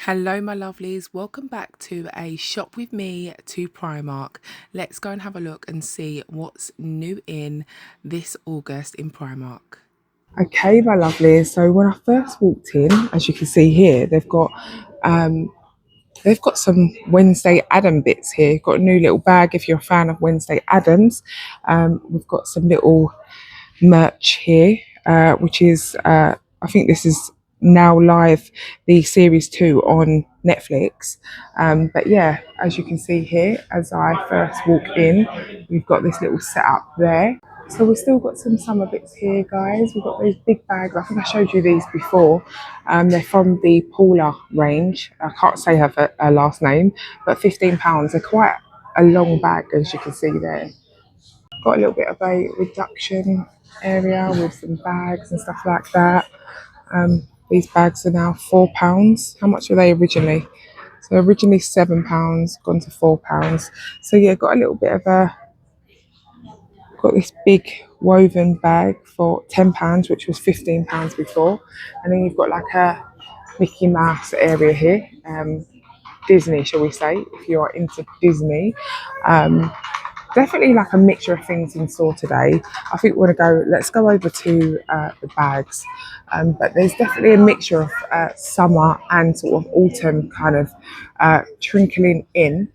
Hello my lovelies, welcome back to a shop with me to Primark. Let's go and have a look and see what's new in this August in Primark. Okay, my lovelies. So when I first walked in, as you can see here, um, they've got some Wednesday Adam bits here. Got a new little bag if you're a fan of Wednesday Adams. We've got some little merch here, which is I think this is now live, the series 2 on Netflix. But yeah, as you can see here, as I first walk in, we've got this little setup there. So we've still got some summer bits here, guys. We've got those big bags. I think I showed you these before. They're from the Paula range. I can't say her last name, but £15. They're quite a long bag, as you can see there. Got a little bit of a reduction area with some bags and stuff like that. These bags are now £4. How much were they originally? So originally £7, gone to £4. So yeah, got a little bit of got this big woven bag for £10, which was £15 before. And then you've got like a Mickey Mouse area here. Disney, shall we say, if you are into Disney. Definitely like a mixture of things in store today. I think we're gonna let's go over to the bags. But there's definitely a mixture of summer and sort of autumn kind of trickling in.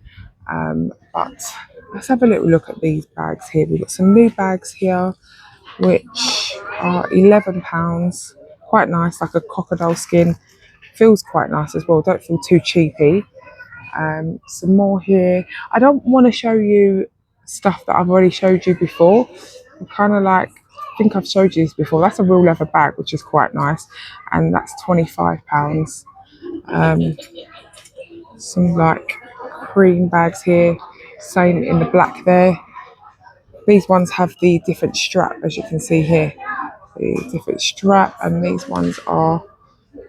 But let's have a little look at these bags here. We've got some new bags here, which are £11. Quite nice, like a crocodile skin. Feels quite nice as well. Don't feel too cheapy. Some more here. I don't want to show you stuff that I've already showed you before. I'm kind of like, I think I've showed you this before. That's a real leather bag, which is quite nice, and that's £25. Some like cream bags here, same in the black there. These ones have the different strap, as you can see here, the different strap, and these ones are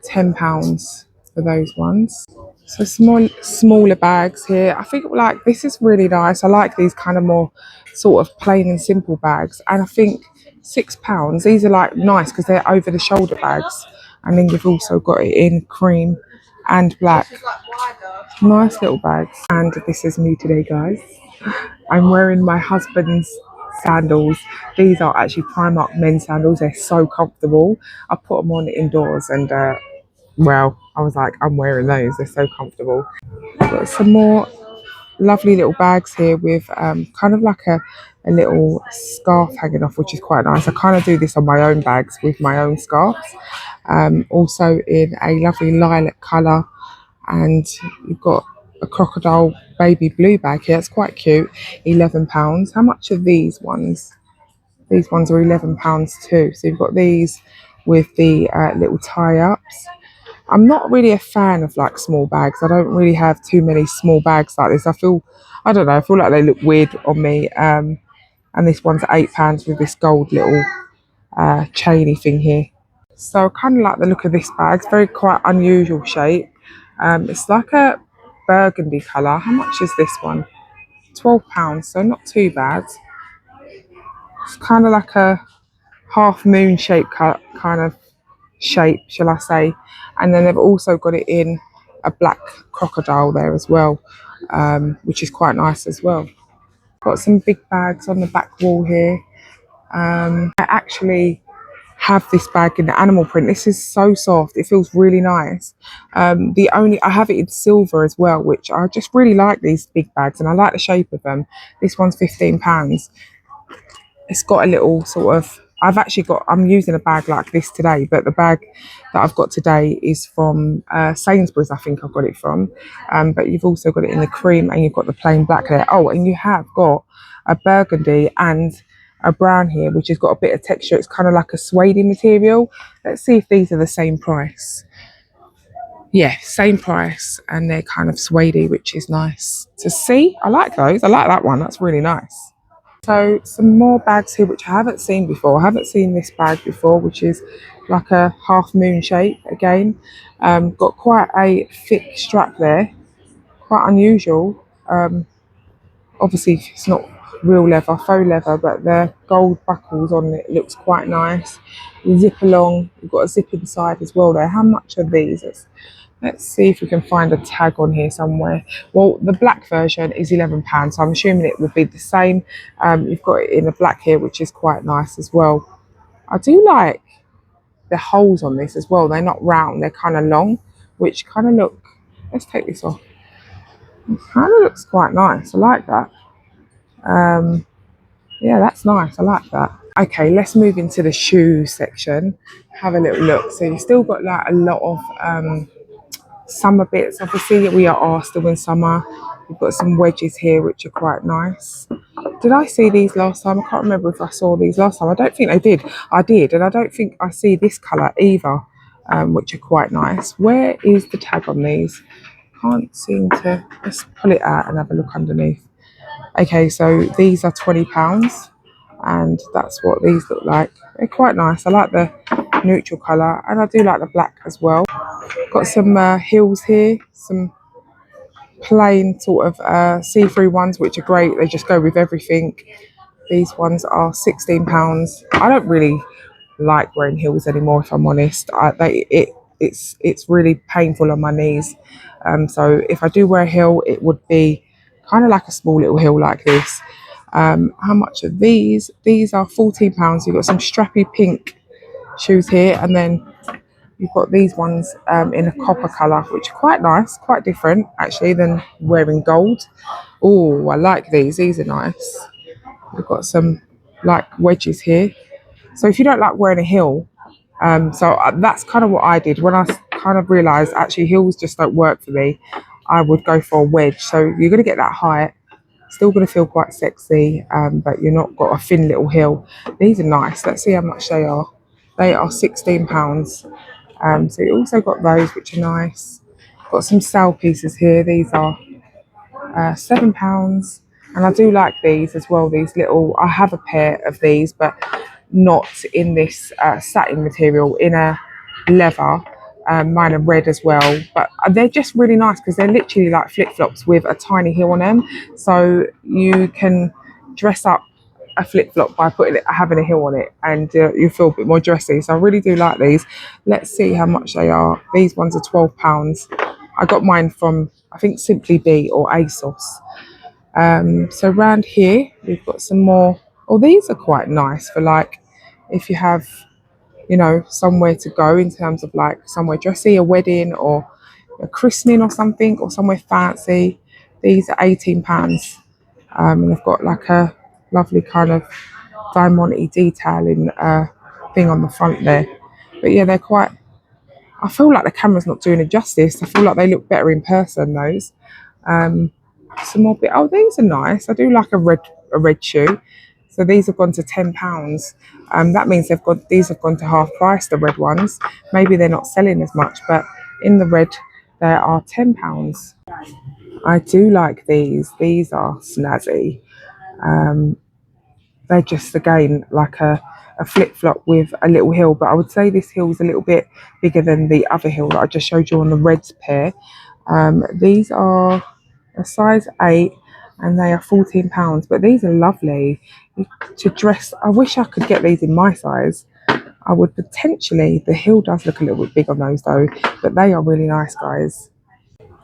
£10 for those ones. So smaller bags here. I think like this is really nice. I like these kind of more sort of plain and simple bags. And I think £6. These are like nice because they're over the shoulder bags. And then you've also got it in cream and black. Nice little bags. And this is me today, guys. I'm wearing my husband's sandals. These are actually Primark men's sandals. They're so comfortable. I put them on indoors and well, I was like, I'm wearing those. They're so comfortable. Got some more lovely little bags here with kind of like a little scarf hanging off, which is quite nice. I kind of do this on my own bags with my own scarves. Also in a lovely lilac colour, and you've got a crocodile baby blue bag here. It's quite cute. £11. How much are these ones? These ones are £11 too. So you've got these with the little tie-ups. I'm not really a fan of like small bags. I don't really have too many small bags like this. I don't know, I feel like they look weird on me. And this one's £8 with this gold little chainy thing here. So I kind of like the look of this bag. It's very quite unusual shape. It's like a burgundy colour. How much is this one? £12, so not too bad. It's kind of like a half moon shape kind of shape, shall I say. And then they've also got it in a black crocodile there as well, which is quite nice as well. Got some big bags on the back wall here. I actually have this bag in the animal print. This is so soft, it feels really nice. I have it in silver as well, which I just really like these big bags and I like the shape of them. This one's £15. It's got a little sort of, I'm using a bag like this today, but the bag that I've got today is from Sainsbury's, I think I've got it from. But you've also got it in the cream and you've got the plain black there. Oh, and you have got a burgundy and a brown here, which has got a bit of texture. It's kind of like a suede material. Let's see if these are the same price. Yeah, same price, and they're kind of suede, which is nice to see. I like those. I like that one. That's really nice. So some more bags here, which I haven't seen before. I haven't seen this bag before, which is like a half moon shape again. Got quite a thick strap there, quite unusual. Obviously it's not real leather, faux leather, but the gold buckles on it looks quite nice. You zip along, you've got a zip inside as well there. How much are these? Let's see if we can find a tag on here somewhere. Well, the black version is £11, so I'm assuming it will be the same. You've got it in the black here, which is quite nice as well. I do like the holes on this as well. They're not round, they're kind of long, which kind of look, let's take this off. It kind of looks quite nice. I like that. Yeah, that's nice. I like that. Okay, let's move into the shoe section. Have a little look. So you've still got like a lot of summer bits. Obviously, we are still in summer. We've got some wedges here, which are quite nice. Did I see these last time? I can't remember if I saw these last time. I don't think I did. I did, and I don't think I see this colour either, which are quite nice. Where is the tag on these? Can't seem to. Let's pull it out and have a look underneath. Okay, so these are £20, and that's what these look like. They're quite nice. I like the neutral colour, and I do like the black as well. Got some heels here, some plain sort of see-through ones, which are great. They just go with everything. These ones are £16. I don't really like wearing heels anymore, if I'm honest. It's really painful on my knees. So if I do wear a heel, it would be kind of like a small little heel like this. How much are these? These are £14. You've got some strappy pink shoes here, and then you've got these ones in a copper colour, which are quite nice, quite different actually than wearing gold. Oh, I like these. These are nice. We've got some like wedges here. So if you don't like wearing a heel, that's kind of what I did when I kind of realised actually heels just don't work for me. I would go for a wedge. So you're going to get that height, still going to feel quite sexy, but you're not got a thin little heel. These are nice. Let's see how much they are. They are £16. So you also got those, which are nice. Got some sale pieces here. These are £7, and I do like these as well. These little, I have a pair of these, but not in this satin material, in a leather. Mine are red as well, but they're just really nice because they're literally like flip-flops with a tiny heel on them, so you can dress up a flip-flop by having a heel on it, and you feel a bit more dressy. So I really do like these. Let's see how much they are. These ones are £12. I got mine from, I think, Simply Be or ASOS. So around here we've got some more. Oh, these are quite nice for like if you have, you know, somewhere to go in terms of like somewhere dressy, a wedding or a christening or something, or somewhere fancy. These are £18. And they've got like a lovely kind of diamond-y detailing thing on the front there. But yeah, they're quite, I feel like the camera's not doing it justice. I feel like they look better in person, those. Some more bit. Oh, these are nice. I do like a red shoe. So these have gone to £10. That means these have gone to half price, the red ones. Maybe they're not selling as much, but in the red they are £10. I do like these. These are snazzy. They're just again like a flip-flop with a little heel, but I would say this heel is a little bit bigger than the other heel that I just showed you on the red pair. These are a size 8 and they are £14, but these are lovely to dress. I wish I could get these in my size. I would potentially, the heel does look a little bit big on those though, but they are really nice, guys.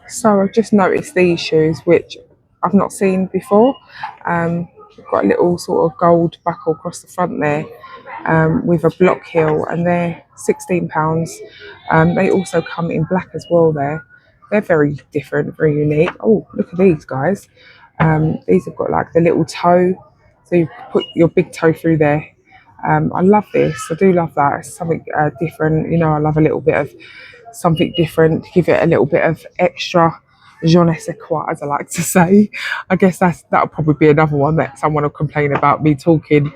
So I've just noticed these shoes, which I've not seen before. They've got a little sort of gold buckle across the front there, with a block heel, and they're £16. They also come in black as well there. They're very different, very unique. Oh, look at these, guys. These have got like the little toe, so you put your big toe through there. I love this. I do love that. It's something different. You know, I love a little bit of something different, give it a little bit of extra je ne sais quoi, as I like to say. I guess that'll probably be another one that someone will complain about me talking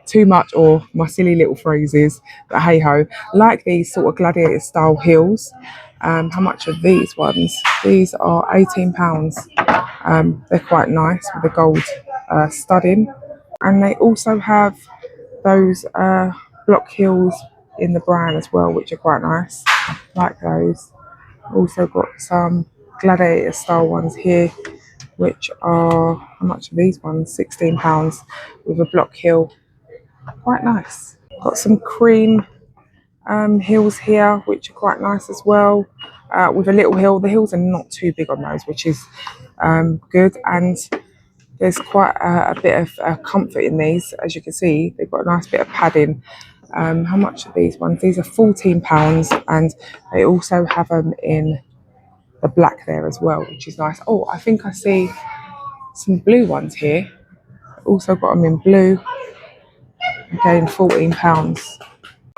too much or my silly little phrases. But hey ho, like these sort of gladiator style heels. How much are these ones? These are £18. They're quite nice with the gold studding, and they also have those block heels in the brown as well, which are quite nice. Like those. Also got some gladiator style ones here, which are, how much are these ones? £16 with a block heel. Quite nice. Got some cream heels here, which are quite nice as well. with a little heel. The heels are not too big on those, which is good. And there's quite a bit of comfort in these. As you can see, they've got a nice bit of padding. How much are these ones? These are £14, and they also have them in the black there as well, which is nice. Oh, I think I see some blue ones here. Also got them in blue. Again, £14.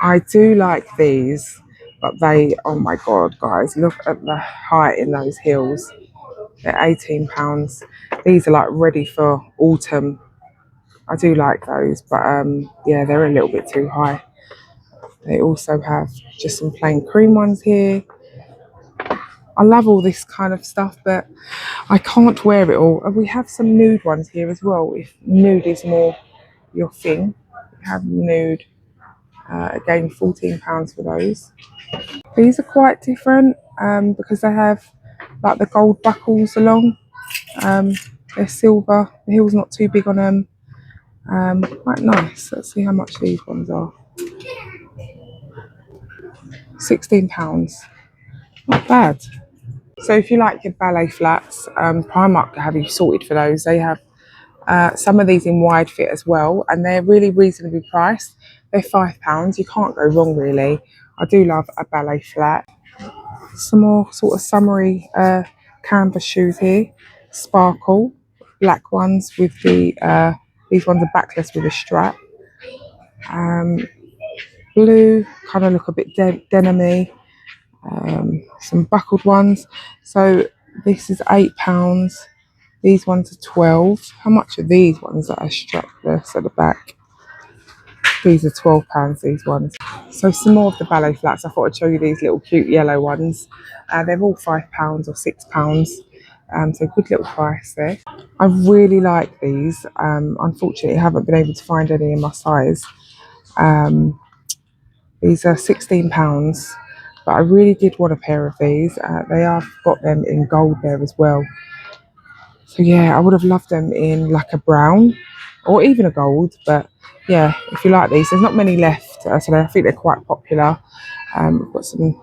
I do like these, but they, oh my God, guys, look at the height in those heels. They're £18. These are like ready for autumn. I do like those, but yeah, they're a little bit too high. They also have just some plain cream ones here. I love all this kind of stuff, but I can't wear it all. And we have some nude ones here as well, if nude is more your thing. We have nude, again, £14 for those. These are quite different because they have like the gold buckles along. They're silver. The heel's not too big on them. Quite nice. Let's see how much these ones are. £16. Not bad. So if you like your ballet flats, Primark have you sorted for those. They have some of these in wide fit as well, and they're really reasonably priced. They're £5. You can't go wrong, really. I do love a ballet flat. Some more sort of summery canvas shoes here. Sparkle, black ones with the these ones are backless with a strap. Blue, kind of look a bit denim-y. Some buckled ones. So this is £8. These ones are 12. How much are these ones that are strapless at the back? These are £12, these ones. So some more of the ballet flats. I thought I'd show you these little cute yellow ones. They're all £5 or £6. So good little price there. I really like these. Unfortunately, I haven't been able to find any in my size. These are £16, but I really did want a pair of these. They have got them in gold there as well. So yeah, I would have loved them in like a brown or even a gold. But yeah, if you like these, there's not many left. So I think they're quite popular. We've got some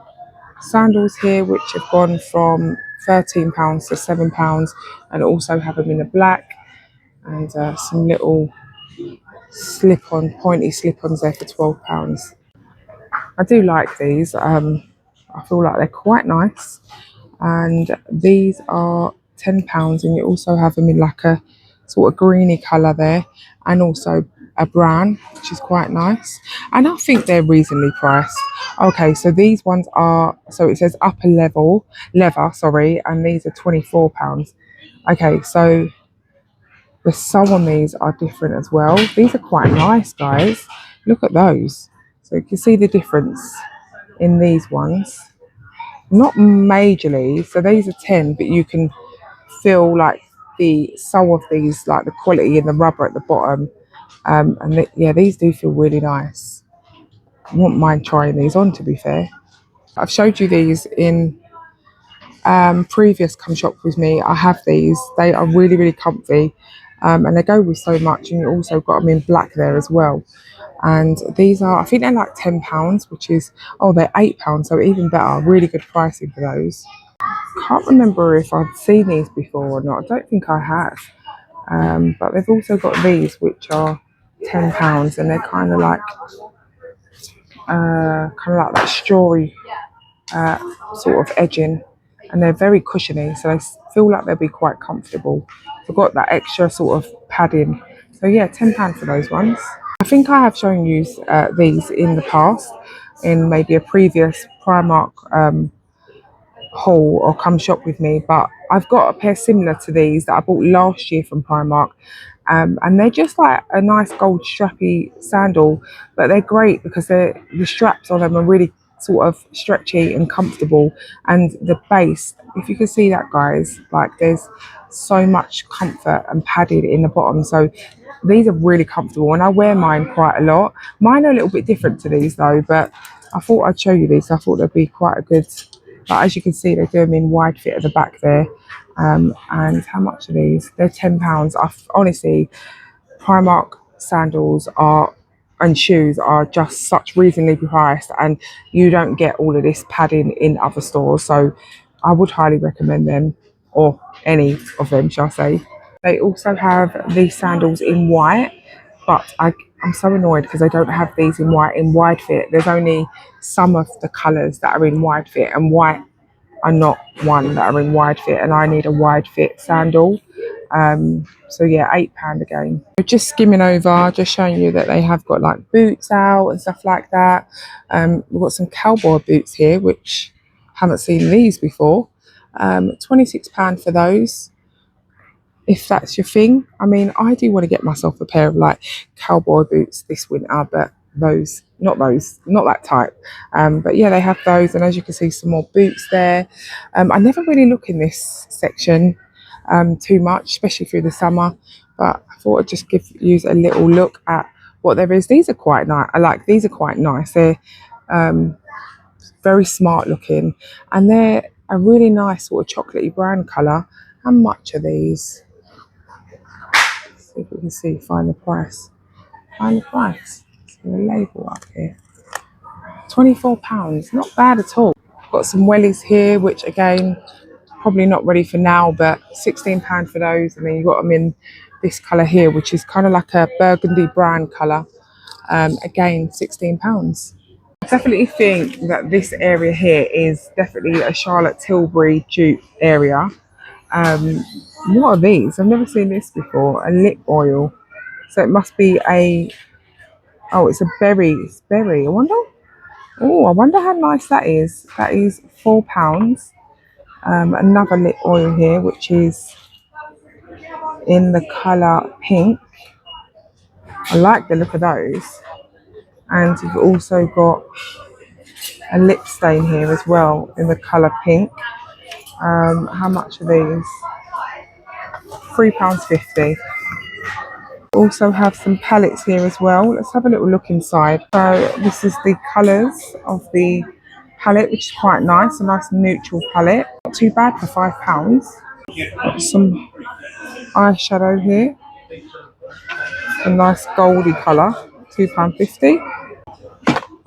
sandals here which have gone from £13 to £7, and also have them in the black, and some little pointy slip-ons there for £12. I do like these. I feel like they're quite nice, and these are £10, and you also have them in like a sort of greeny colour there, and also a brown, which is quite nice, and I think they're reasonably priced. Okay, so these ones are, so it says upper leather, sorry, and these are £24. Okay, so the sole on these are different as well. These are quite nice, guys. Look at those. So you can see the difference in these ones. Not majorly. So these are 10, but you can feel like the sole of these, like the quality in the rubber at the bottom. Yeah, these do feel really nice. I wouldn't mind trying these on, to be fair. I've showed you these in previous Come Shop With Me. I have these. They are really, really comfy. And they go with so much, and you also got them in black there as well. And these are, I think they're like £10, which is, oh, they're £8, so even better. Really good pricing for those. Can't remember if I've seen these before or not. I don't think I have. But they've also got these, which are £10, and they're kind of like that strawy sort of edging, and they're very cushiony, so they feel like they'll be quite comfortable. They've got that extra sort of padding. So yeah, £10 for those ones. I think I have shown you these in the past, in maybe a previous Primark haul or Come Shop With Me, but I've got a pair similar to these that I bought last year from Primark, and they're just like a nice gold strappy sandal, but they're great because the straps on them are really sort of stretchy and comfortable, and the base, if you can see that, guys, like there's so much comfort and padded in the bottom. So these are really comfortable, and I wear mine quite a lot. Mine are a little bit different to these though, but I thought I'd show you these. I thought they'd be quite a good, but as you can see, they do them in wide fit at the back there. And how much are these? They're £10. Honestly, Primark sandals are and shoes are just such reasonably priced, and you don't get all of this padding in other stores. So I would highly recommend them, or any of them, shall I say. They also have these sandals in white, but I'm so annoyed because they don't have these in white in wide fit. There's only some of the colours that are in wide fit, and white are not one that are in wide fit, and I need a wide fit sandal. So yeah, £8 again. Just skimming over, just showing you that they have got like boots out and stuff like that. We've got some cowboy boots here, which haven't seen these before. £26 for those, if that's your thing. I mean, I do want to get myself a pair of like cowboy boots this winter, but not that type. But yeah, they have those, and as you can see, some more boots there. I never really look in this section too much, especially through the summer, but I thought I'd just use a little look at what there is. These are quite nice. These are quite nice. They're very smart looking, and they're a really nice sort of chocolatey brown colour. How much are these? Let's see if we can find the price. Find the price. See the label up here. £24, not bad at all. Got some wellies here, which again, probably not ready for now, but £16 for those. And then you got them in this colour here, which is kind of like a burgundy brown colour. Again, £16. I definitely think that this area here is definitely a Charlotte Tilbury dupe area. What are these? I've never seen this before. A lip oil. So it must be it's a berry. It's berry. I wonder how nice that is. That is £4. Another lip oil here, which is in the colour pink. I like the look of those. And you've also got a lip stain here as well in the colour pink. How much are these? £3.50. Also have some palettes here as well. Let's have a little look inside. So this is the colours of the palette, which is quite nice. A nice neutral palette. Not too bad for £5. Got some eyeshadow here. A nice goldy colour. £2.50.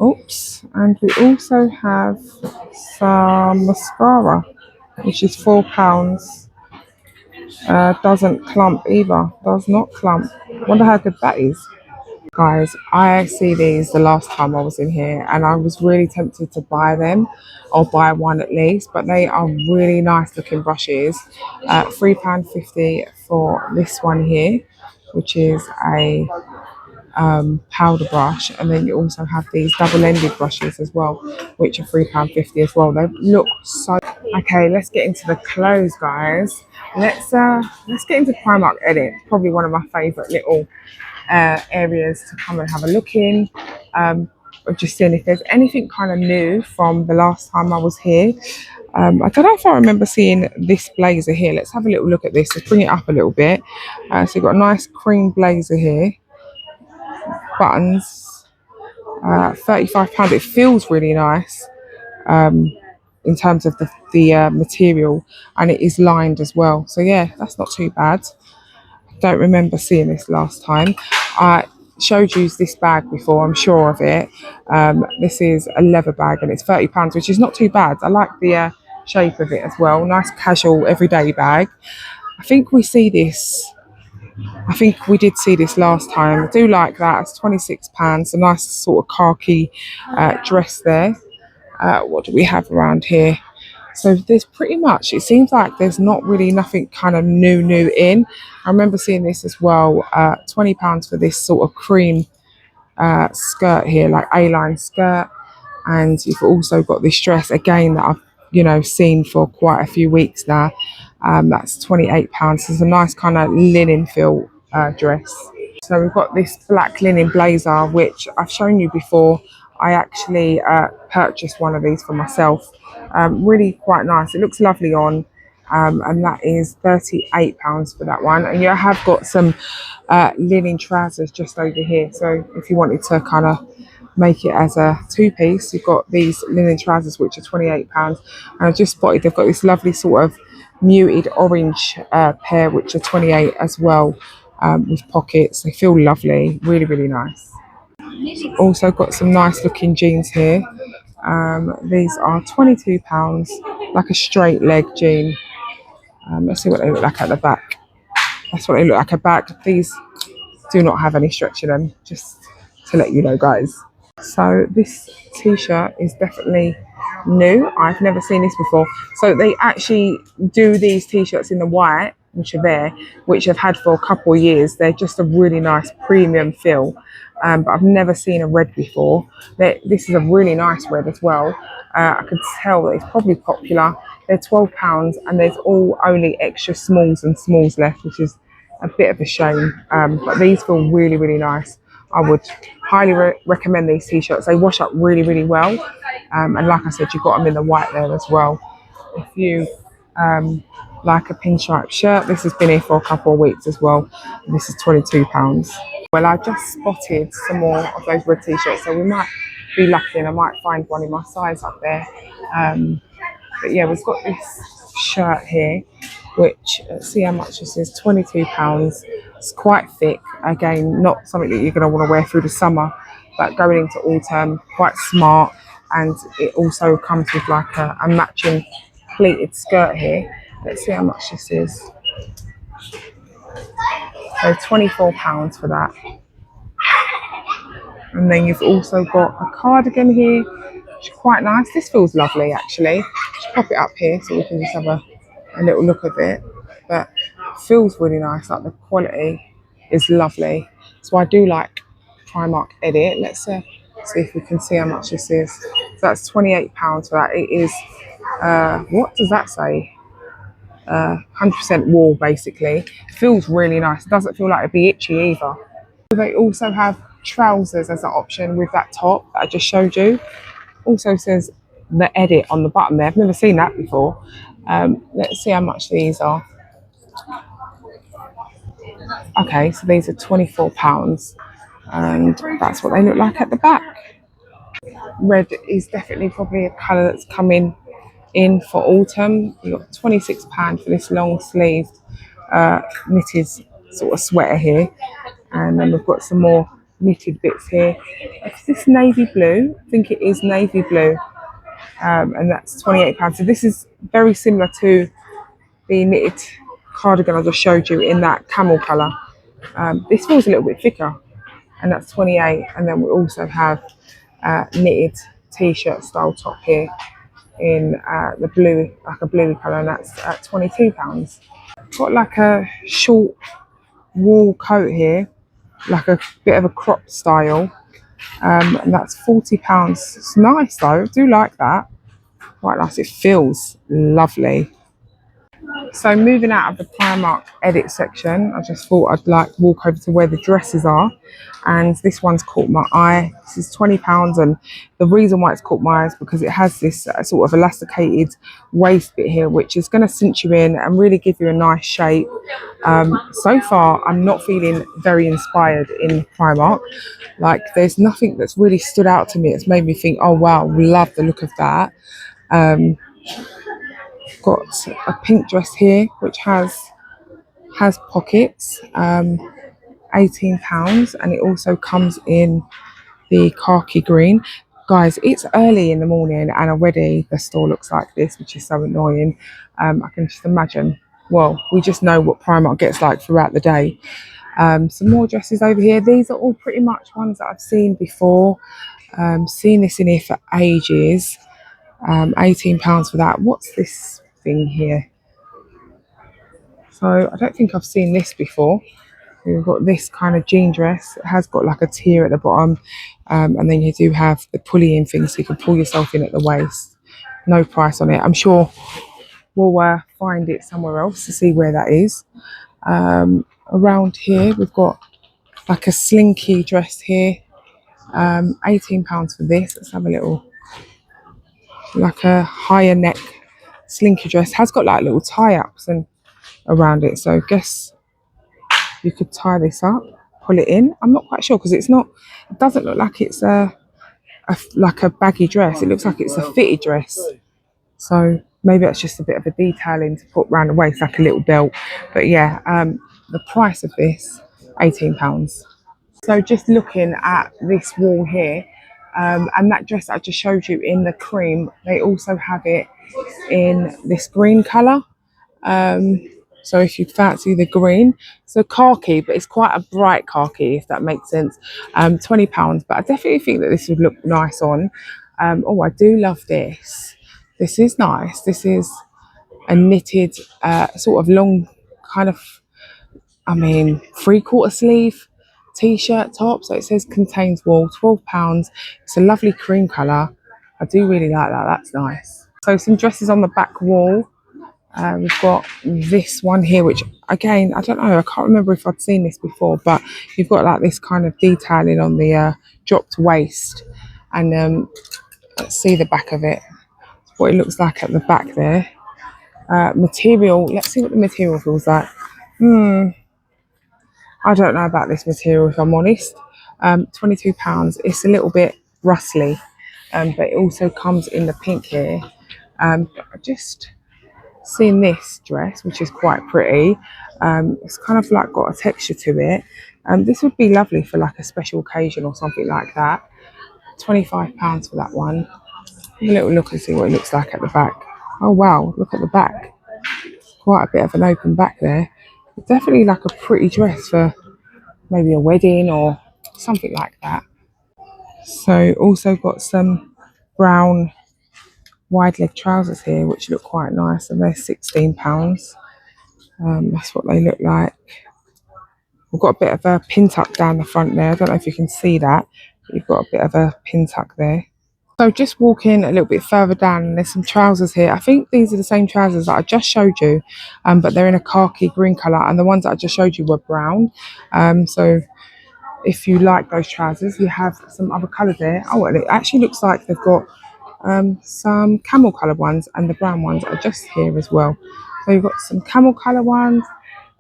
Oops. And we also have some mascara, which is £4. Doesn't clump either. Does not clump. Wonder how good that is. Guys, I see these the last time I was in here, and I was really tempted to buy them, or buy one at least, but they are really nice looking brushes. £3.50 for this one here, which is a powder brush, and then you also have these double-ended brushes as well, which are £3.50 as well. They look so... Okay, let's get into the clothes, guys. Let's get into Primark Edit. Probably one of my favourite little areas to come and have a look in. Or just seeing if there's anything kind of new from the last time I was here. I don't know if I remember seeing this blazer here. Let's have a little look at this. Let's bring it up a little bit. So you've got a nice cream blazer here. Buttons. £35. It feels really nice in terms of the material, and it is lined as well. So yeah, that's not too bad. Don't remember seeing this last time. I showed you this bag before, I'm sure of it. This is a leather bag, and it's £30, which is not too bad. I like the shape of it as well. Nice casual everyday bag. I think we did see this last time. I do like that. It's £26. A nice sort of khaki dress there. What do we have around here? So there's pretty much, it seems like there's not really nothing kind of new in. I remember seeing this as well. £20 for this sort of cream skirt here, like A-line skirt. And you've also got this dress again that I've seen for quite a few weeks now. That's £28. It's a nice kind of linen feel dress. So we've got this black linen blazer, which I've shown you before. I actually purchased one of these for myself. Really quite nice. It looks lovely on. And that is £38 for that one. And you have got some linen trousers just over here. So if you wanted to kind of make it as a two-piece, you've got these linen trousers, which are £28. And I just spotted they've got this lovely sort of muted orange pair, which are £28 as well, with pockets. They feel lovely. Really, really nice. Also got some nice looking jeans here. These are £22, like a straight leg jean. Let's see what they look like at the back. That's what they look like at the back. These do not have any stretch in them, just to let you know, guys. So this t-shirt is definitely new. I've never seen this before. So they actually do these t-shirts in the white, which are there, which I've had for a couple of years. They're just a really nice premium feel. But I've never seen a red before. This is a really nice red as well. I could tell that it's probably popular. They're £12 and there's all only extra smalls and smalls left, which is a bit of a shame. But these feel really, really nice. I would highly recommend these t-shirts. They wash up really, really well. And like I said, you've got them in the white there as well. If you like a pinstripe shirt, this has been here for a couple of weeks as well. This is £22. Well, I just spotted some more of those red t-shirts, so we might be lucky and I might find one in my size up there. But yeah, we've got this shirt here, which, let's see how much this is, £22. It's quite thick. Again, not something that you're going to want to wear through the summer, but going into autumn, quite smart. And it also comes with like a matching pleated skirt here. Let's see how much this is. So £24 for that. And then you've also got a cardigan here, which is quite nice. This feels lovely, actually. Just pop it up here so we can just have a little look of it. But it feels really nice. Like the quality is lovely. So I do like Primark Edit. Let's see if we can see how much this is. So that's £28 for that. It is, what does that say? 100% wool, basically. It feels really nice. It doesn't feel like it'd be itchy either. They also have trousers as an option with that top that I just showed you. Also says the Edit on the bottom there. I've never seen that before. Let's see how much these are. Okay, so these are £24 and that's what they look like at the back. Red is definitely probably a colour that's coming in for autumn. You've got £26 for this long sleeved knitted sort of sweater here. And then we've got some more knitted bits here. Is this navy blue? I think it is navy blue. And that's £28. So this is very similar to the knitted cardigan I just showed you in that camel colour. This feels a little bit thicker, and that's 28. And then we also have knitted t-shirt style top here in the blue, like a blue colour, and that's at £22. Got like a short wool coat here, like a bit of a crop style, and that's £40. It's nice though, I do like that. Quite nice, it feels lovely. So moving out of the Primark edit section, I just thought I'd like walk over to where the dresses are, and this one's caught my eye. This is £20, and the reason why it's caught my eye is because it has this sort of elasticated waist bit here, which is going to cinch you in and really give you a nice shape. So far, I'm not feeling very inspired in Primark. Like, there's nothing that's really stood out to me. It's made me think, oh wow, love the look of that. Got a pink dress here which has pockets, £18, and it also comes in the khaki green. Guys, it's early in the morning and already the store looks like this, which is so annoying. I can just imagine, well, we just know what Primark gets like throughout the day. Some more dresses over here. These are all pretty much ones that I've seen before. Seen this in here for ages. £18 for that. What's this thing here? So I don't think I've seen this before. We've got this kind of jean dress. It has got like a tier at the bottom, and then you do have the pulley in thing so you can pull yourself in at the waist. No price on it. I'm sure we'll find it somewhere else to see where that is. Around here we've got like a slinky dress here, £18 for this. Let's have a little, like a higher neck slinky dress. Has got like little tie-ups and around it, so I guess you could tie this up, pull it in. I'm not quite sure because it doesn't look like it's like a baggy dress. It looks like it's a fitted dress, so maybe that's just a bit of a detailing to put around the waist, like a little belt. But yeah, the price of this, £18. So just looking at this wall here, and that dress I just showed you in the cream, they also have it in this green colour. So if you fancy the green, so khaki, but it's quite a bright khaki, if that makes sense. £20, but I definitely think that this would look nice on. Oh, I do love this. This is nice. This is a knitted, sort of long, kind of, I mean, 3/4 sleeve t-shirt top. So it says contains wool, £12. It's a lovely cream colour. I do really like that. That's nice. So some dresses on the back wall. We've got this one here, which again, I don't know, I can't remember if I'd seen this before, but you've got like this kind of detailing on the dropped waist. And let's see the back of it, what it looks like at the back there. Material, let's see what the material feels like. I don't know about this material, if I'm honest. £22. It's a little bit rustly, but it also comes in the pink here. Just seeing this dress, which is quite pretty. It's kind of like got a texture to it. This would be lovely for like a special occasion or something like that. £25 for that one. Have a little look and see what it looks like at the back. Oh wow, look at the back. Quite a bit of an open back there. Definitely like a pretty dress for maybe a wedding or something like that. So also got some brown wide leg trousers here, which look quite nice, and they're £16. That's what they look like. We've got a bit of a pin tuck down the front there. I don't know if you can see that, but you've got a bit of a pin tuck there. So just walking a little bit further down, and there's some trousers here. I think these are the same trousers that I just showed you, but they're in a khaki green colour, and the ones that I just showed you were brown. So if you like those trousers, you have some other colours there. Oh, and it actually looks like they've got some camel colour ones, and the brown ones are just here as well. So you've got some camel colour ones,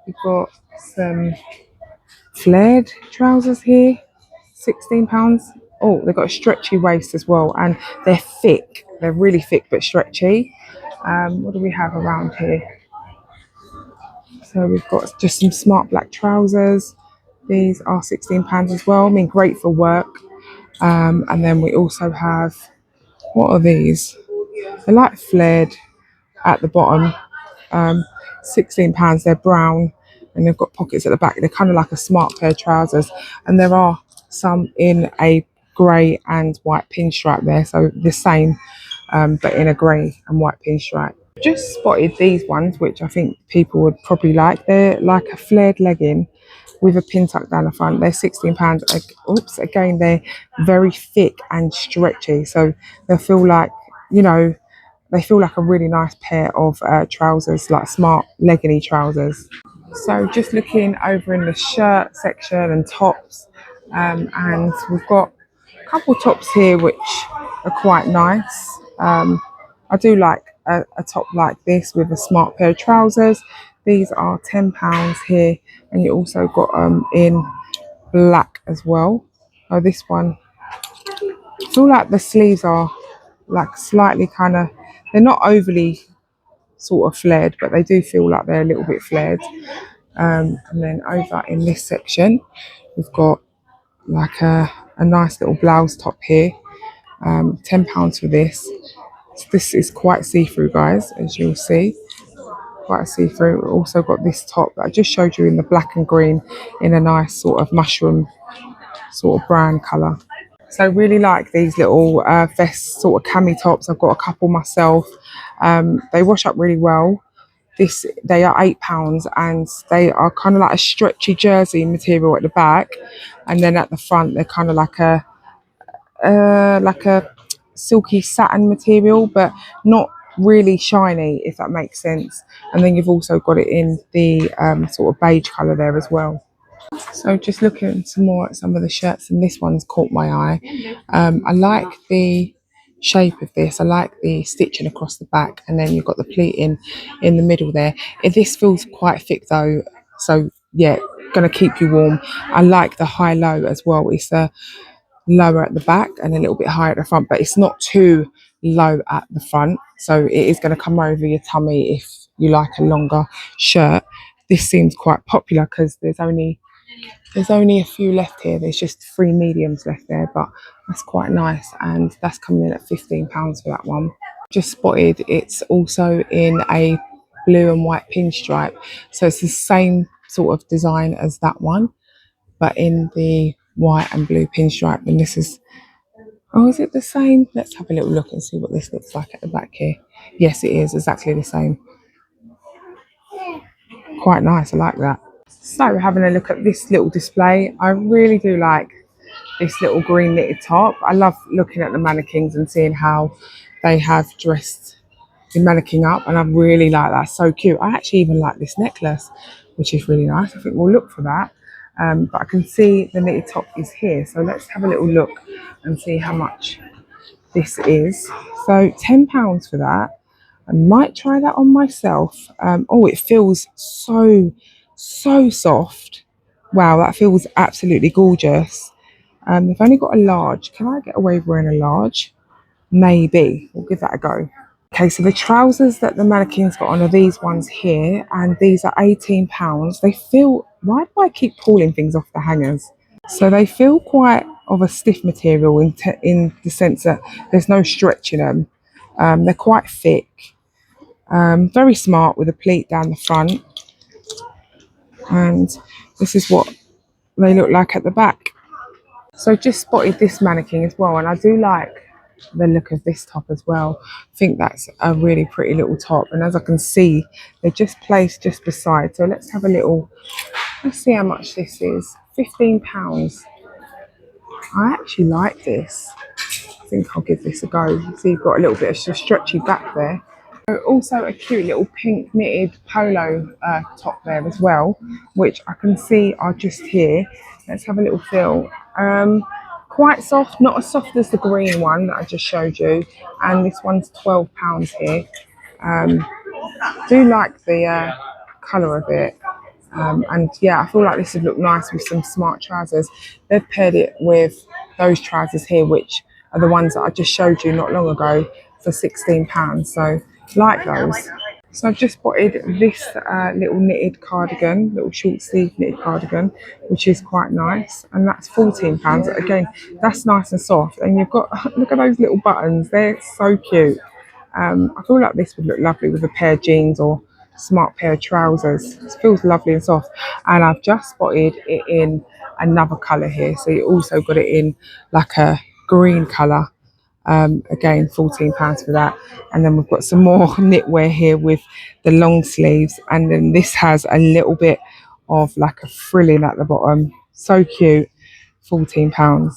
you've got some flared trousers here, £16. Oh, they've got a stretchy waist as well, and they're thick. They're really thick but stretchy. What do we have around here? So we've got just some smart black trousers. These are £16 as well. I mean, great for work. And then we also have, what are these? They're like flared at the bottom. £16. They're brown and they've got pockets at the back. They're kind of like a smart pair of trousers. And there are some in a grey and white pinstripe there. So the same, but in a grey and white pinstripe. Just spotted these ones, which I think people would probably like. They're like a flared legging with a pin tuck down the front. They're £16. Oops, again, they're very thick and stretchy. So they feel like, you know, they feel like a really nice pair of trousers, like smart legginy trousers. So just looking over in the shirt section and tops, and we've got a couple tops here which are quite nice. I do like a top like this with a smart pair of trousers. These are £10 here, and you also got in black as well. Oh, this one, I feel like the sleeves are like slightly kind of, they're not overly sort of flared, but they do feel like they're a little bit flared. And then over in this section, we've got like a nice little blouse top here. £10 for this. This is quite see-through, guys, as you'll see. Quite see-through. We've also got this top that I just showed you in the black and green in a nice sort of mushroom sort of brown colour. So really like these little vest sort of cami tops. I've got a couple myself. They wash up really well. They are £8, and they are kind of like a stretchy jersey material at the back, and then at the front they're kind of like a silky satin material, but not really shiny, if that makes sense. And then you've also got it in the sort of beige colour there as well. So just looking some more at some of the shirts, and this one's caught my eye. I like the shape of this. I like the stitching across the back, and then you've got the pleating in the middle there. This feels quite thick though, so yeah, gonna keep you warm. I like the high low as well. It's lower at the back and a little bit higher at the front, but it's not too low at the front, so it is going to come over your tummy if you like a longer shirt. This seems quite popular because there's only There's only a few left here. There's just 3 mediums left there, but that's quite nice. And that's coming in at £15 for that one. Just spotted it's also in a blue and white pinstripe. So it's the same sort of design as that one, but in the white and blue pinstripe. And this is, oh, is it the same? Let's have a little look and see what this looks like at the back here. Yes, it is exactly the same. Quite nice, I like that. So having a look at this little display, I really do like this little green knitted top. I love looking at the mannequins and seeing how they have dressed the mannequin up, and I really like that. So cute. I actually even like this necklace, which is really nice. I think we'll look for that. But I can see the knitted top is here, so let's have a little look and see how much this is. So £10 for that. I might try that on myself. Oh, it feels so soft. Wow, that feels absolutely gorgeous. They've only got a large. Can I get away with wearing a large? Maybe. We'll give that a go. Okay, so the trousers that the mannequin's got on are these ones here, and these are £18. They feel, why do I keep pulling things off the hangers? So they feel quite of a stiff material in the sense that there's no stretch in them. They're quite thick, very smart with a pleat down the front. And this is what they look like at the back. So just spotted this mannequin as well, and I do like the look of this top as well. I think that's a really pretty little top, and as I can see, they're just placed just beside. So let's have a little, let's see how much this is. £15. I actually like this. I think I'll give this a go. See, you've got a little bit of stretchy back there. Also a cute little pink knitted polo top there as well, which I can see are just here. Let's have a little feel. Quite soft, not as soft as the green one that I just showed you, and this one's £12 here. Do like the colour of it, and yeah, I feel like this would look nice with some smart trousers. They've paired it with those trousers here, which are the ones that I just showed you not long ago for £16, so like those. So I've just spotted this little knitted cardigan, little short sleeve knitted cardigan, which is quite nice, and that's £14. Again, that's nice and soft, and you've got, look at those little buttons, they're so cute. I feel like this would look lovely with a pair of jeans or smart pair of trousers. It feels lovely and soft, and I've just spotted it in another colour here, so you also got it in like a green colour. Again, £14 for that. And then we've got some more knitwear here with the long sleeves, and then this has a little bit of like a frilling at the bottom. So cute. £14.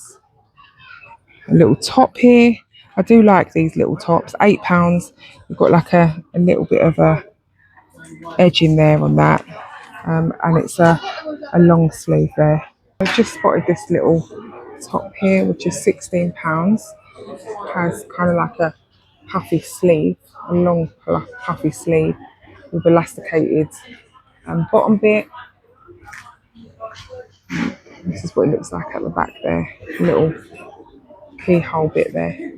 A little top here. I do like these little tops. £8. We've got like a little bit of a edge in there on that, and it's a long sleeve there. I've just spotted this little top here, which is £16. Has kind of like a puffy sleeve, a long puffy sleeve with elasticated bottom bit. This is what it looks like at the back there, little keyhole bit there.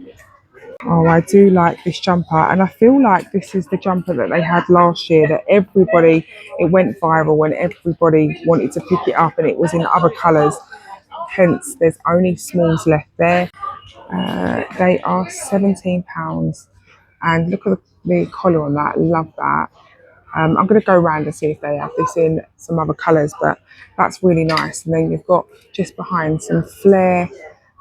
Oh, I do like this jumper, and I feel like this is the jumper that they had last year that everybody, it went viral and everybody wanted to pick it up, and it was in other colours. Hence, there's only smalls left there. They are £17, and look at the collar on that. Love that. I'm going to go around and see if they have this in some other colours, but that's really nice. And then you've got just behind some flare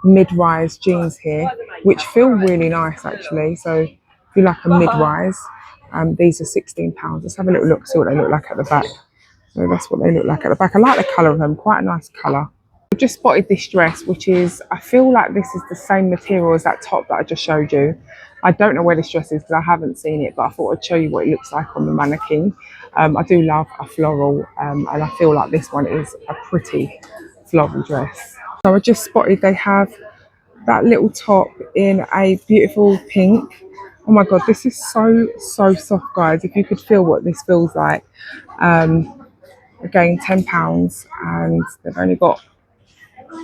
mid-rise jeans here, which feel really nice actually. So if you like a mid-rise, these are £16. Let's have a little look, see what they look like at the back. So that's what they look like at the back. I like the colour of them, quite a nice colour. I've just spotted this dress, which is, I feel like this is the same material as that top that I just showed you. I don't know where this dress is because I haven't seen it, but I thought I'd show you what it looks like on the mannequin. I do love a floral, and I feel like this one is a pretty floral dress. So I just spotted they have that little top in a beautiful pink. Oh my God, this is so soft, guys. If you could feel what this feels like. Again, £10, and they've only got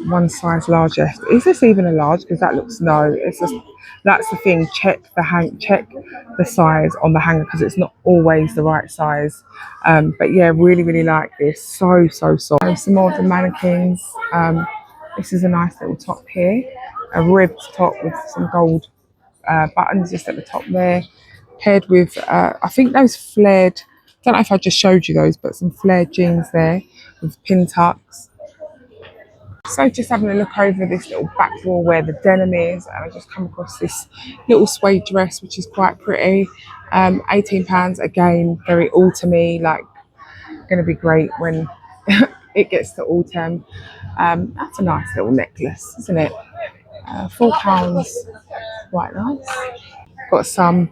one size larger. Is this even a large? Because that looks no. It's just, that's the thing. Check the size on the hanger because it's not always the right size. But yeah, really like this. So soft. Some more of the mannequins. This is a nice little top here, a ribbed top with some gold buttons just at the top there, paired with I think those flared. I don't know if I just showed you those, but some flared jeans there with pin tucks. So just having a look over this little back wall where the denim is, and I just come across this little suede dress which is quite pretty. £18 again, very autumny, like going to be great when it gets to autumn. That's a nice little necklace, isn't it? £4, quite nice. Got some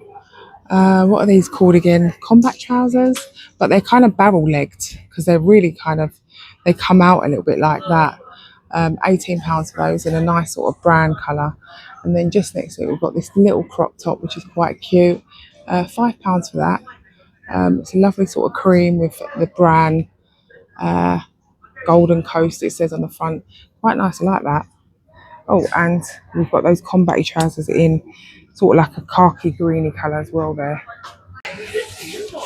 what are these called again? Combat trousers, but they're kind of barrel legged because they're really kind of, they come out a little bit like that. £18 for those in a nice sort of brown colour. And then just next to it, we've got this little crop top, which is quite cute. £5 for that. It's a lovely sort of cream with the brand Golden Coast, it says on the front. Quite nice, I like that. Oh, and we've got those combat trousers in sort of like a khaki greeny colour as well there.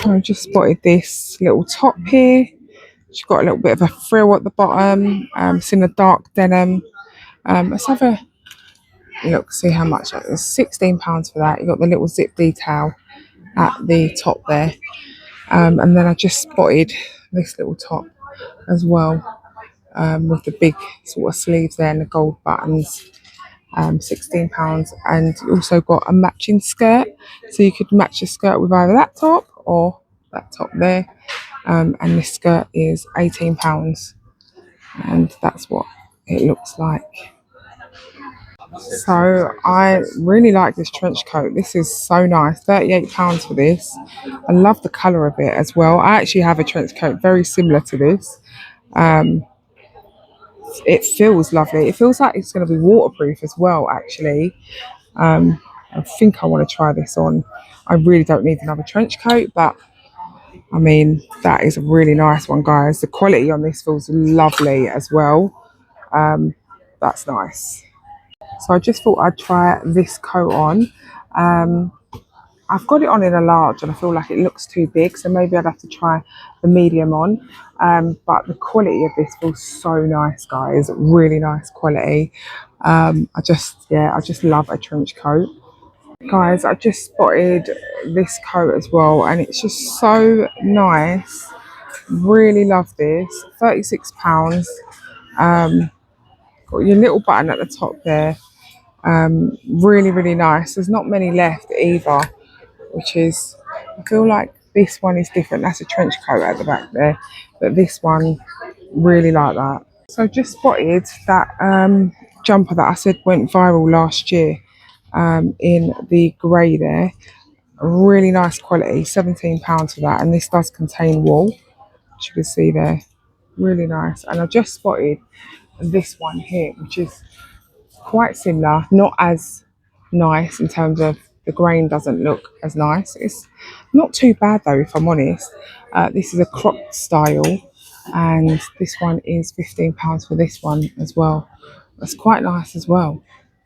I just spotted this little top here. It's got a little bit of a frill at the bottom. It's in a dark denim. Let's have a look, see how much that is. £16 for that. You got the little zip detail at the top there. And then I just spotted this little top as well, with the big sort of sleeves there and the gold buttons. £16, and you also got a matching skirt, so you could match your skirt with either that top or that top there. And this skirt is £18, and that's what it looks like. So I really like this trench coat. This is so nice. £38 for this. I love the colour of it as well. I actually have a trench coat very similar to this. It feels lovely. It feels like it's going to be waterproof as well, actually. I think I want to try this on. I really don't need another trench coat, but I mean, that is a really nice one, guys. The quality on this feels lovely as well. That's nice. So I just thought I'd try this coat on. I've got it on in a large and I feel like it looks too big, so maybe I'd have to try the medium on. But the quality of this feels so nice, guys. Really nice quality. I just love a trench coat. Guys, I just spotted this coat as well, and it's just so nice. Really love this. £36. Got your little button at the top there. Really nice. There's not many left either, which is, I feel like this one is different. That's a trench coat at the back there, but this one, really like that. So just spotted that jumper that I said went viral last year, in the grey there. Really nice quality, £17 for that, and this does contain wool, which you can see there. Really nice. And I just spotted this one here, which is quite similar, not as nice in terms of the grain doesn't look as nice. It's not too bad though, if I'm honest. This is a cropped style, and this one is £15 for this one as well. That's quite nice as well.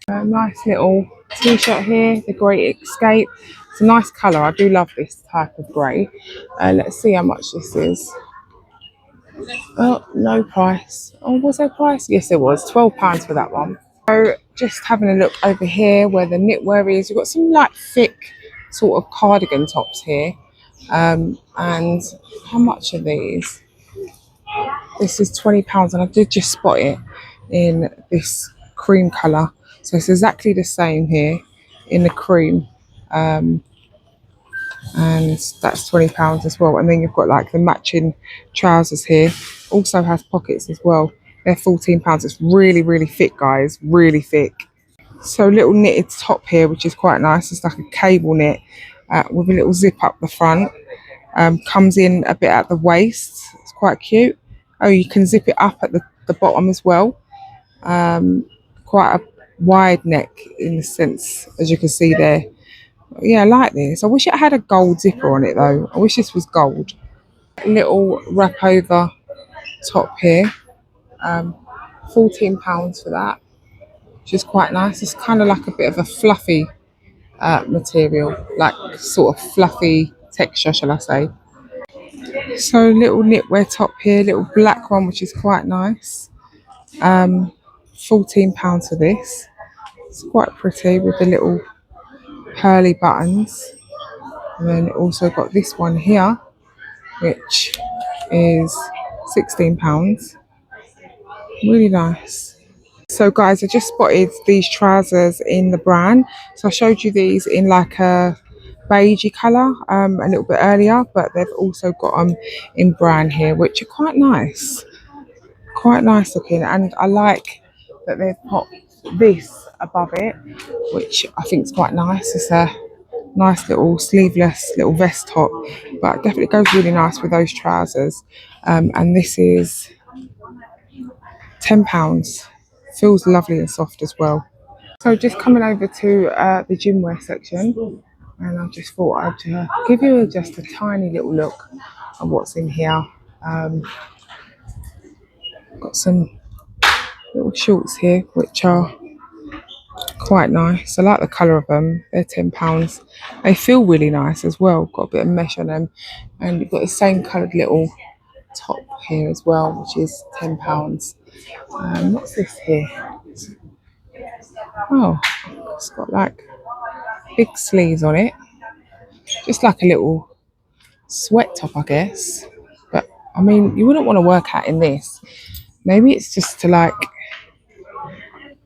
A nice little t-shirt here, the Great Escape. It's a nice colour. I do love this type of grey. Let's see how much this is. Oh, no price. Oh, was there a price? Yes, there was. £12 for that one. So just having a look over here where the knitwear is. You've got some like thick sort of cardigan tops here. And how much are these? This is £20, and I did just spot it in this cream colour. So it's exactly the same here in the cream. And that's £20 as well. And then you've got like the matching trousers here. Also has pockets as well. They're £14. It's really thick, guys. Really thick. So little knitted top here, which is quite nice. It's like a cable knit with a little zip up the front. Comes in a bit at the waist. It's quite cute. Oh, you can zip it up at the bottom as well. Quite a wide neck in the sense, as you can see there. Yeah, I like this. I wish it had a gold zipper on it though. I wish this was gold. Little wrap over top here. £14 for that, which is quite nice. It's kind of like a bit of a fluffy material, like sort of fluffy texture, shall I say. So little knitwear top here, little black one, which is quite nice. £14 for this. It's quite pretty with the little pearly buttons. And then also got this one here, which is £16. Really nice. So guys, I just spotted these trousers in the brand. So I showed you these in like a beigey colour a little bit earlier, but they've also got them in brown here, which are quite nice. Quite nice looking, and I like that they've put this above it, which I think is quite nice. It's a nice little sleeveless little vest top, but it definitely goes really nice with those trousers. And this is £10. Feels lovely and soft as well. So just coming over to the gym wear section, and I just thought I'd give you just a tiny little look at what's in here. Got some little shorts here which are quite nice. I like the colour of them. They're £10. They feel really nice as well. Got a bit of mesh on them, and you've got the same coloured little top here as well, which is £10. What's this here? Oh, it's got like big sleeves on it, just like a little sweat top, I guess. But I mean, you wouldn't want to work out in this. Maybe it's just to like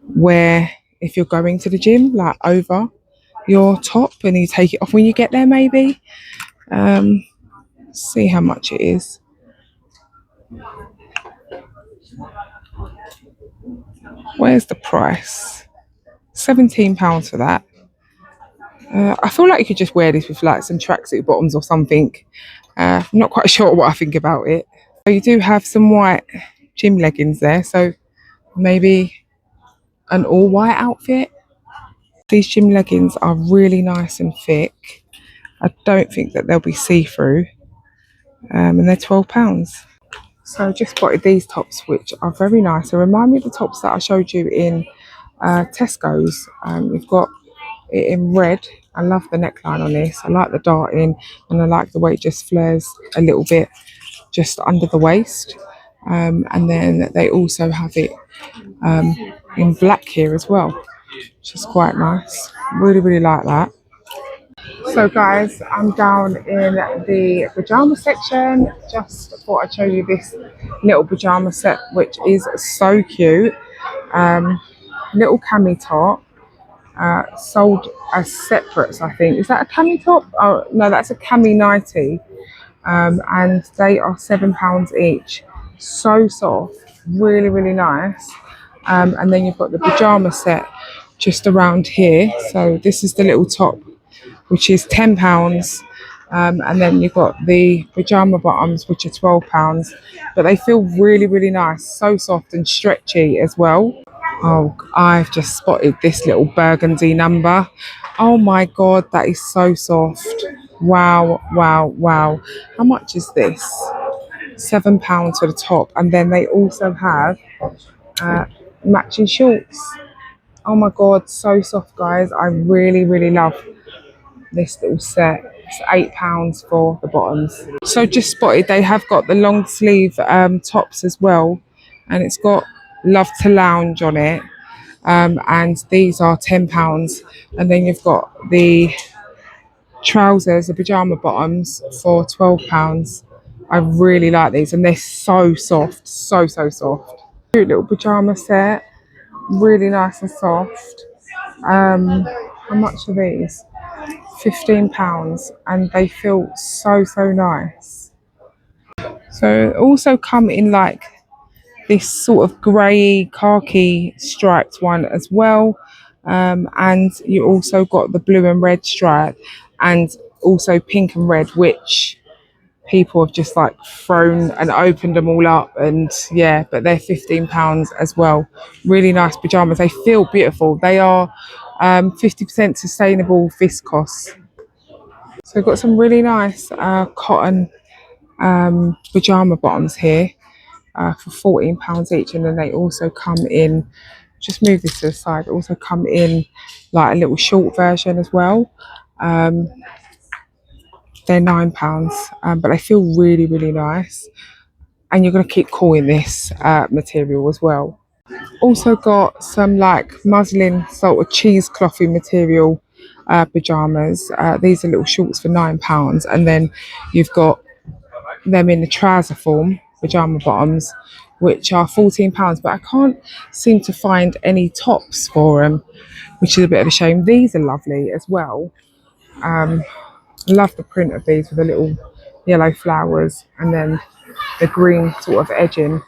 wear if you're going to the gym, like over your top, and you take it off when you get there. Maybe. See how much it is. Where's the price? £17 for that. I feel like you could just wear this with like some tracksuit bottoms or something. I'm not quite sure what I think about it. So you do have some white gym leggings there, so maybe an all white outfit. These gym leggings are really nice and thick. I don't think that they'll be see-through, and they're £12. So I just spotted these tops, which are very nice. They remind me of the tops that I showed you in Tesco's. We've got it in red. I love the neckline on this. I like the darting, and I like the way it just flares a little bit just under the waist. And then they also have it in black here as well, which is quite nice. Really, really like that. So guys, I'm down in the pyjama section. Just thought I'd show you this little pyjama set, which is so cute. Little cami top, sold as separates, I think. Is that a cami top? Oh no, that's a cami nightie. And they are £7 each. So soft, really, really nice. And then you've got the pyjama set just around here. So this is the little top, which is £10. And then you've got the pyjama bottoms, which are £12. But they feel really, really nice. So soft and stretchy as well. Oh, I've just spotted this little burgundy number. Oh my God, that is so soft. Wow, wow, wow. How much is this? £7 for the top. And then they also have matching shorts. Oh my God, so soft, guys. I really, really love this little set. It's £8 for the bottoms. So just spotted they have got the long sleeve tops as well, and it's got Love to Lounge on it. And these are £10. And then you've got the trousers, the pyjama bottoms, for £12. I really like these, and they're so soft, so soft. Cute little pyjama set, really nice and soft. How much are these? £15, and they feel so nice. So also come in like this sort of grey khaki striped one as well, and you also got the blue and red stripe, and also pink and red, which people have just like thrown and opened them all up, and yeah, but they're £15 as well. Really nice pajamas. They feel beautiful. They are 50% sustainable viscose. So we've got some really nice cotton pajama bottoms here. for £14 each. And then they also come in, just move this to the side, also come in like a little short version as well. They're £9, but they feel really, really nice. And you're going to keep cool in this material as well. Also got some like muslin sort of cheeseclothy material pajamas. These are little shorts for £9, and then you've got them in the trouser form pajama bottoms, which are £14. But I can't seem to find any tops for them, which is a bit of a shame. These are lovely as well. Love the print of these with the little yellow flowers and then the green sort of edging.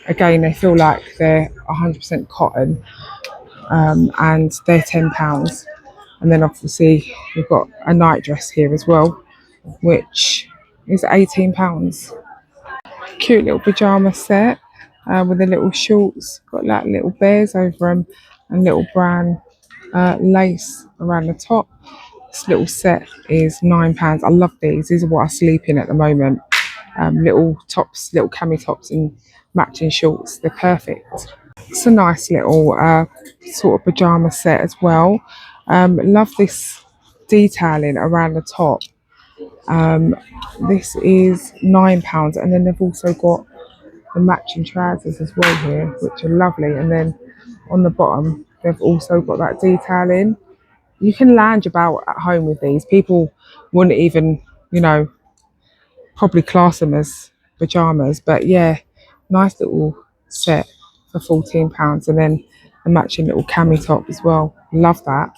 Again, they feel like they're 100% cotton, and they're £10. And then obviously we've got a night dress here as well, which is £18. Cute little pyjama set with the little shorts, got like little bears over them and little brown lace around the top. This little set is £9. I love these. These are what I sleep in at the moment. Little tops, little cami tops and matching shorts. They're perfect. It's a nice little sort of pyjama set as well. Love this detailing around the top. This is £9, and then they've also got the matching trousers as well here, which are lovely. And then on the bottom, they've also got that detailing. You can lounge about at home with these. People wouldn't even, probably class them as pajamas. But yeah, nice little set for £14, and then a matching little cami top as well. Love that.